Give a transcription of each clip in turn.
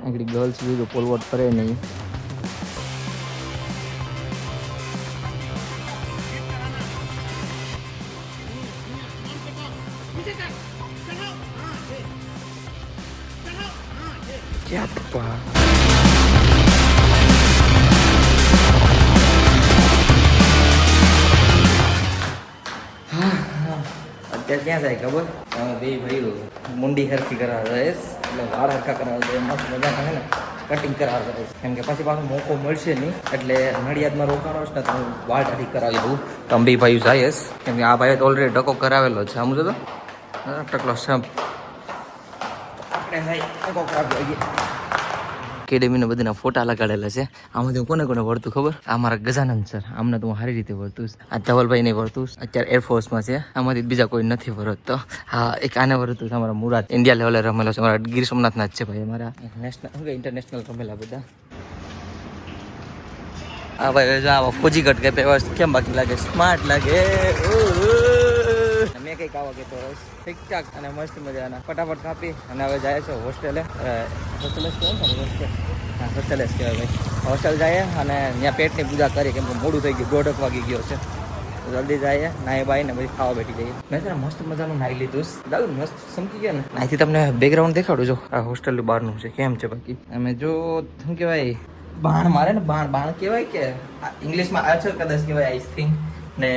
આગળ ગર્લ્સ જો pole vote કરે નહીં. ક્યાં પપ્પા અત્યારે ક્યાં જાય ખબર? બે ભાઈઓ મુંડી હરખી કરાવવા જાય એટલે વાળ હરખા કરાવવા જાય મસ્ત મજા છે ને કટિંગ કરાવવા જાય કેમ કે પછી પાછો મોકો મળશે નહીં એટલે નડિયાદમાં રોકાણો છે ને તો હું વાળ ઢાઢી કરાવી દઉં. તો અંબી ભાઈ જાય કેમ કે આ ભાઈએ તો ઓલરેડી ટકો કરાવેલો છે. સમજો તો ટકલો સંપ આપણે ભાઈ ટકો કરાવી એકેડેમીના બધાના ફોટા લગાડેલા છે. આમાંથી કોને કોને વળતું ખબર? આ મારા ગજાનંદ સર, આમને તો હું સારી રીતે વળતું. આ ધવલભાઈ ને વળતું, અત્યારે એરફોર્સમાં છે. આમાંથી બીજા કોઈ નથી વળતો. હા, એક આને વળતું અમારા મુરાદ, ઇન્ડિયા લેવલે રમેલો છે. અમારા ગીર સોમનાથના જ છે ભાઈ, અમારા નેશનલ ઇન્ટરનેશનલ રમેલા બધા. હા ભાઈ, આવા ફોજી કટ કે કેમ બાકી લાગે? સ્માર્ટ લાગે. મેં કંઈક આવા કહેતો રસ ઠીકઠાક અને મસ્ત મજાના ફટાફટ કાપી અને હવે જાય છે હોસ્ટેલે. હોસ્ટેલ જ કહેવાય ને? હા, હોસ્ટેલ જ કહેવાય ભાઈ. હોસ્ટેલ જાય અને ત્યાં પેટની પૂજા કરી કેમ કે મોડું થઈ ગયું, 1:30 વાગી ગયો છે. જલ્દી જાય, નાહી બાઈ ને પછી ખાવા બેઠી જઈએ. મેં છે ને મસ્ત મજાનું નાહી લીધું. દાદુ મસ્ત સમજી ગયા ને? અહીંથી તમને બેકગ્રાઉન્ડ દેખાડું. જો આ હોસ્ટેલ બહારનું છે. કેમ છે બાકી? અમે જો શું કહેવાય બાણ મારે ને બાણ કહેવાય કે ઇંગ્લિશમાં આછર કદાચ કહેવાય આઈ થિંક, ને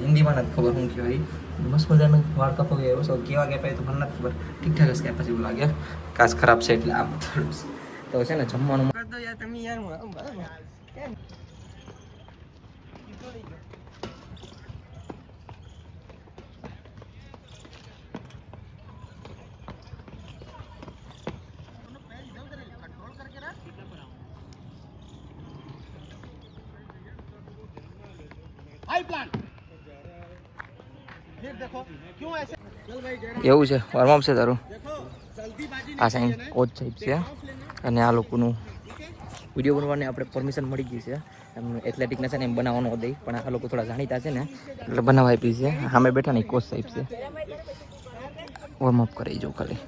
હિન્દીમાં નથી ખબર શું કહેવાય. મસ્ત મજાનું વાળ કપાવી આવ્યો છો. કેવા કપાય તો મને નથી ખબર. ઠીકઠાક જ કાંઈ પછી એવું લાગે કાચ ખરાબ છે એટલે આમ તો છે ને જમવાનું તમે યાર એવું છે. વોર્મઅપ છે તારું. આ સાઈન કોચ સાહેબ છે અને આ લોકોનું વિડીયો બનવાની આપણે પરમિશન મળી ગઈ છે. એમ એથ્લેટિકને છે ને એમ બનાવવાનો દઈ, પણ આ લોકો થોડા જાણીતા છે ને એટલે બનાવવા આપી છે. સામે બેઠા નહીં કોચ સાહેબ છે. વોર્મઅપ કરી જો ખાલી.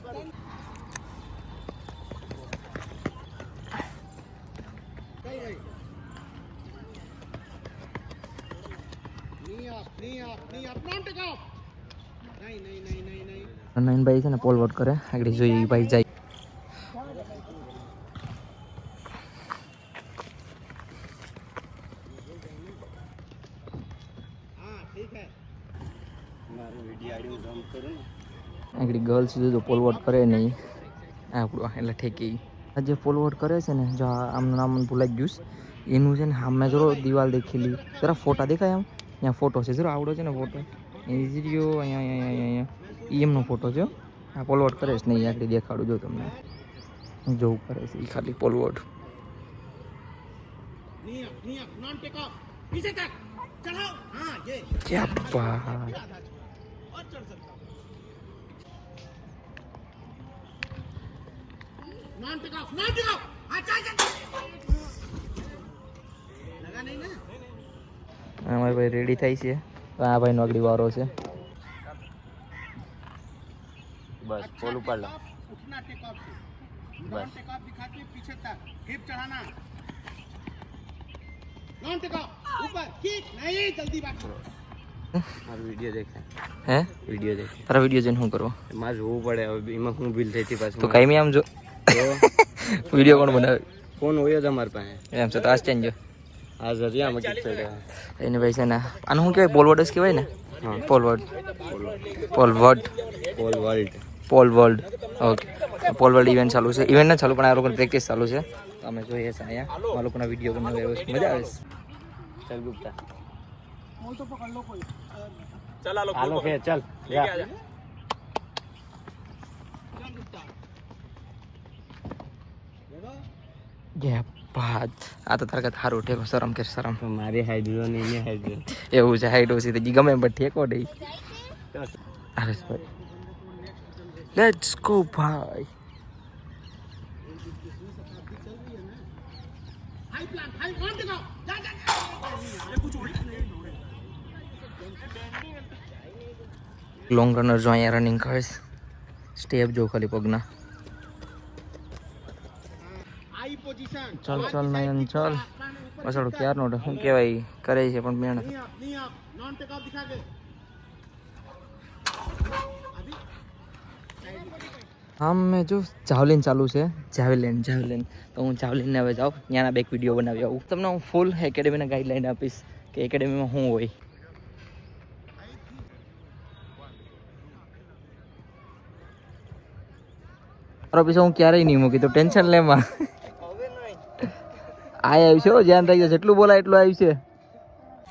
નયનભાઈ છે ને પોલ વોટ કરે. આગળ જોઈએ ભાઈ જાય. આગળ ગર્લ્સ જો પોલ વોટ કરે નહીં આપણું એટલે ઠેકી. જે પોલ વોટ કરે છે ને જો આમનું નામ ભૂલાઈ ગયું એનું છે ને સામે જો દિવાલ દેખેલી જરા ફોટા દેખાય આમ ત્યાં ફોટો છે. જરા આવડો છે ને ફોટો ઈઝીરીઓ અહીંયા એમનો ફોટો છે. આ પોલ વોટ કરે છે નહીં આગળ દેખાડું જો તમને. જોવું કરે છે એ ખાલી પોલ વોટ. क्या बात અમારે ભાઈ રેડી થાય છે. આ ભાઈ નો આગળ વારો છે. બસ પોલ ઉપર લો. બસ મારો વિડિયો દેખે હે વિડિયો દેખે. તારા વિડિયો જોઈને શું કરવો? મારે જોવું પડે હવે એમાં શું ભૂલ થઈ હતી પાછું. તો કઈ મી આમ જો વિડિયો કોણ બનાવે? ફોન હોય જ અમારી પાસે. એમ છે તો આજ ચેન્જ જો આ જરિયામાં કિક પડ્યા એને ભાઈ છે ને આનું શું કહેવાય? પોલ વર્ડ જ કહેવાય ને? હા, poll word. Poll word poll world. Okay, poll world event ચાલુ છે. ઇવેન્ટ ના ચાલુ પણ આ લોકોની પ્રેક્ટિસ ચાલુ છે. અમે જોઈએ છે અહીંયા આ લોકોના વિડીયો બનાવે મજા આવે છે. ચાલ ગુપ્તા ચાલો કે ચાલ બાદ આ તો તારે સારું ઠેકો શરમ કે શરમ. મારી હાઈટ જો ને એની હાઈટ એવું છે. હાઈટ ઓછી થઈ ગમે એમ પણ ઠેકો દઈ. હરેશભાઈ લેટ્સ ગો ભાઈ. લોંગ રનર જો અહીંયા રનિંગ કરે. સ્ટેપ જો ખાલી પગના. ચાલ ચાલ નયન ચાલ પાછળ ક્યારનો શું કહેવાય કરે છે પણ મહેનત આમ મેં જો જાવલિન ચાલુ છે જાવલિન તો હું જાવલિનને હવે જાઉં ત્યાંના બે વિડીયો બનાવી આવું તમને હું ફૂલ એકેડેમીના ગાઈડલાઈન આપીશ કે એકેડેમીમાં શું હોય તારો પીછો હું ક્યારેય નહીં મૂકી તો ટેન્શન લેમાં આ આવ્યું છે ધ્યાન રાખજો જેટલું બોલાય એટલું આવ્યું છે